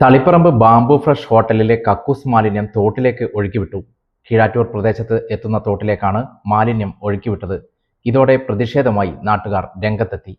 Taliparamba bamboo fresh ഹോട്ടലിലെ കക്കൂസ് മാലിന്യം തോട്ടിലേക്ക് ഒഴുക്കിവിട്ടു. കീഴാറ്റൂർ പ്രദേശത്ത് എത്തുന്ന തോട്ടിലേക്കാണ് മാലിന്യം ഒഴുക്കിവിട്ടത്. ഇതോടെ പ്രതിഷേധമായി നാട്ടുകാർ രംഗത്തെത്തി.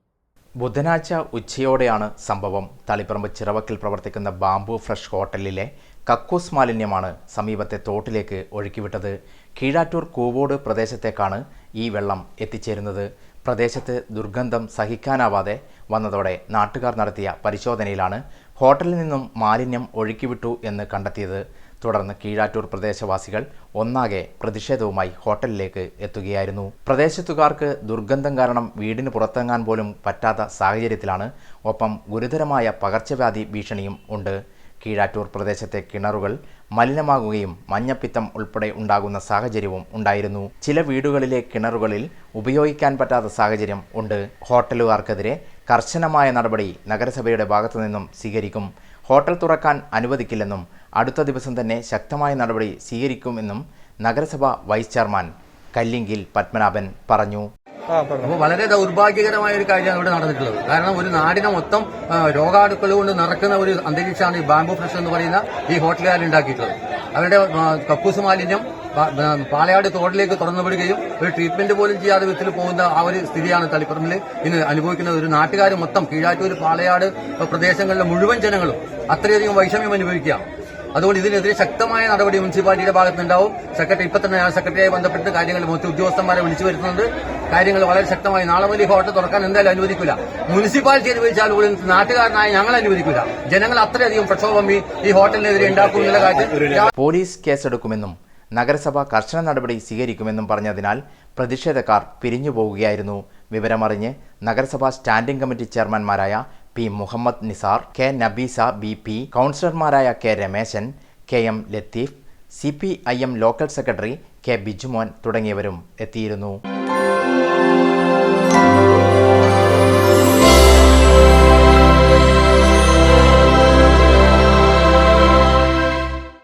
ബുധനാഴ്ച ഉച്ചയോടെയാണ് സംഭവം. തളിപ്പറമ്പ് ചിറവക്കിൽ പ്രവർത്തിക്കുന്ന ബാംബു ഫ്രഷ് ഹോട്ടലിലെ കക്കൂസ് മാലിന്യമാണ് സമീപത്തെ തോട്ടിലേക്ക് ഒഴുക്കിവിട്ടത്. കീഴാറ്റൂർ കൂവോട് പ്രദേശത്തേക്കാണ് ഈ വെള്ളം എത്തിച്ചേരുന്നത്. പ്രദേശത്ത് ദുർഗന്ധം സഹിക്കാനാവാതെ വന്നതോടെ നാട്ടുകാർ നടത്തിയ പരിശോധനയിലാണ് ഹോട്ടലിൽ നിന്നും മാലിന്യം ഒഴുക്കിവിട്ടു എന്ന് കണ്ടെത്തിയത്. തുടർന്ന് കീഴാറ്റൂർ പ്രദേശവാസികൾ ഒന്നാകെ പ്രതിഷേധവുമായി ഹോട്ടലിലേക്ക് എത്തുകയായിരുന്നു. പ്രദേശത്തുകാർക്ക് ദുർഗന്ധം കാരണം വീടിന് പുറത്തിറങ്ങാൻ പോലും പറ്റാത്ത സാഹചര്യത്തിലാണ്. ഒപ്പം ഗുരുതരമായ പകർച്ചവ്യാധി ഭീഷണിയും ഉണ്ട്. കീഴാറ്റൂർ പ്രദേശത്തെ കിണറുകൾ മലിനമാകുകയും മഞ്ഞപ്പിത്തം ഉൾപ്പെടെ ഉണ്ടാകുന്ന സാഹചര്യവും ഉണ്ടായിരുന്നു. ചില വീടുകളിലെ കിണറുകളിൽ ഉപയോഗിക്കാൻ പറ്റാത്ത സാഹചര്യം ഉണ്ട്. ഹോട്ടലുകാർക്കെതിരെ കർശനമായ നടപടി നഗരസഭയുടെ ഭാഗത്തു നിന്നും സ്വീകരിക്കും. ഹോട്ടൽ തുറക്കാൻ അനുവദിക്കില്ലെന്നും അടുത്ത ദിവസം തന്നെ ശക്തമായ നടപടി സ്വീകരിക്കുമെന്നും നഗരസഭ വൈസ് ചെയർമാൻ കല്ലിങ്കിൽ പത്മനാഭൻ പറഞ്ഞു. അപ്പോൾ വളരെ ദൗർഭാഗ്യകരമായ ഒരു കാര്യമാണ് ഇവിടെ നടന്നിട്ടുള്ളത്. കാരണം ഒരു നാടിനെ മൊത്തം രോഗാണുക്കൾ കൊണ്ട് നിറക്കുന്ന ഒരു അന്തരീക്ഷമാണ് ഈ ബാംബു ഫ്രഷ് എന്ന് പറയുന്ന ഈ ഹോട്ടലുകാർ ഉണ്ടാക്കിയിട്ടുള്ളത്. അവരുടെ കക്കൂസ് മാലിന്യം പാലയാട് തോടിലേക്ക് തുറന്നുവിടുകയും ഒരു ട്രീറ്റ്മെന്റ് പോലും ചെയ്യാതെ വിത്തിൽ പോകുന്ന ആ ഒരു സ്ഥിതിയാണ് തളിപ്പറമ്പിൽ ഇന്ന് അനുഭവിക്കുന്നത്. ഒരു നാട്ടുകാർ മൊത്തം കീഴാറ്റൂർ പാലയാട് പ്രദേശങ്ങളിലെ മുഴുവൻ ജനങ്ങളും അത്രയധികം വൈഷമ്യം അനുഭവിക്കുകയാണ്. അതുകൊണ്ട് ഇതിനെതിരെ ശക്തമായ നടപടി മുനിസിപ്പാലിറ്റിയുടെ ഭാഗത്തുനിന്നുണ്ടാവും. സെക്രട്ടറി ഇപ്പൊ തന്നെ സെക്രട്ടറിയായി ബന്ധപ്പെട്ട് കാര്യങ്ങൾ മൊത്തം ഉദ്യോഗസ്ഥന്മാരെ വിളിച്ചു വരുത്തുന്നുണ്ട്. കാര്യങ്ങൾ വളരെ ശക്തമായി നാളെ മുതൽ ഹോട്ടൽ തുറക്കാൻ എന്തായാലും അനുവദിക്കില്ല. മുനിസിപ്പാലിറ്റി അനുവദിച്ചാൽ പോലും നാട്ടുകാരനായ ഞങ്ങൾ അനുവദിക്കില്ല. ജനങ്ങൾ അത്രയധികം പ്രക്ഷോഭം ഈ ഹോട്ടലിനെതിരെ ഉണ്ടാക്കുമെന്നുള്ള കാര്യം പോലീസ് കേസെടുക്കുമെന്നും നഗരസഭ കർശന നടപടി സ്വീകരിക്കുമെന്നും പറഞ്ഞതിനാൽ പ്രതിഷേധക്കാർ പിരിഞ്ഞുപോവുകയായിരുന്നു. വിവരമറിഞ്ഞ് നഗരസഭാ സ്റ്റാൻഡിംഗ് കമ്മിറ്റി ചെയർമാൻമാരായ P Muhammad Nisar, K Nabeesa BP, കൗൺസിലർമാരായ K Rameshan, KM Latheef, CPIM local secretary K Bijumon തുടങ്ങിയവരും എത്തിയിരുന്നു.